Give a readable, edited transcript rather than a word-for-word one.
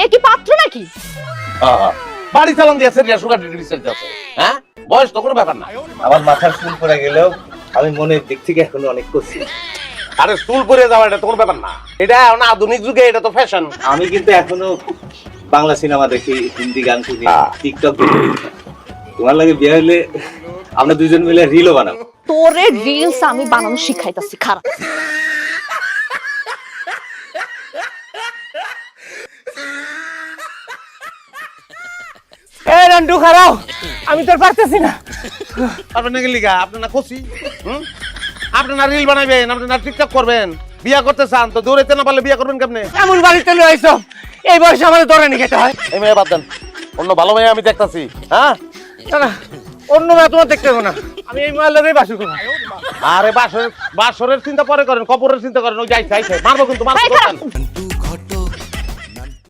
এ কি পাত্র নাকি? বাড়ি চালান দিয়েছে সুগার ডিগ্রি চলতেছে। হ্যাঁ, বয়স তো কোনো ব্যাপার না। আমার মাথার চুল পড়ে গেলেও আমি মনের দিক থেকে এখনো অনেক করছি। আরে চুল পরে যাওয়া এটা তো কোনো ব্যাপার না, এটা এখন আধুনিক যুগে এটা তো ফ্যাশন। আমি কিন্তু এখনো বাংলা সিনেমা দেখি, হিন্দি গান শুনি, টিকটক দেখি। তোমার লাগে বিয়ে হলে আমরা দুজন মিলে রিলও বানাবো। তোরে রিলস আমি বানানো শিখাইতাছি, খারাপ। এই রান্টু খারাও, আমি তোর পারতেছি না। আপনার নাকি লিগা আপনার না খুশি? আপনার রিল বানাবেন, আপনার টিকটক করবেন, বিয়া করতে চান তো দৌড়াইতে না পারলে বিয়া করবেন কেমনে? এমন বাড়িতে লয়ে আইছো, এই বয়সে আমাদের দৌড়ানি খেতে হয়। এই মেয়ে বাদ দেন, অন্য ভালো মেয়ে আমি দেখতাছি। হ্যাঁ, না না, অন্য মেয়ে তোমার দেখতে হবে না, আমি এই মায়ের লগেই বাসু করবো। আরে বাসরের চিন্তা পরে করেন, কবরের চিন্তা করেন। ওই যাইছে মারবো কিন্তু, এই খারাপ। মারবো।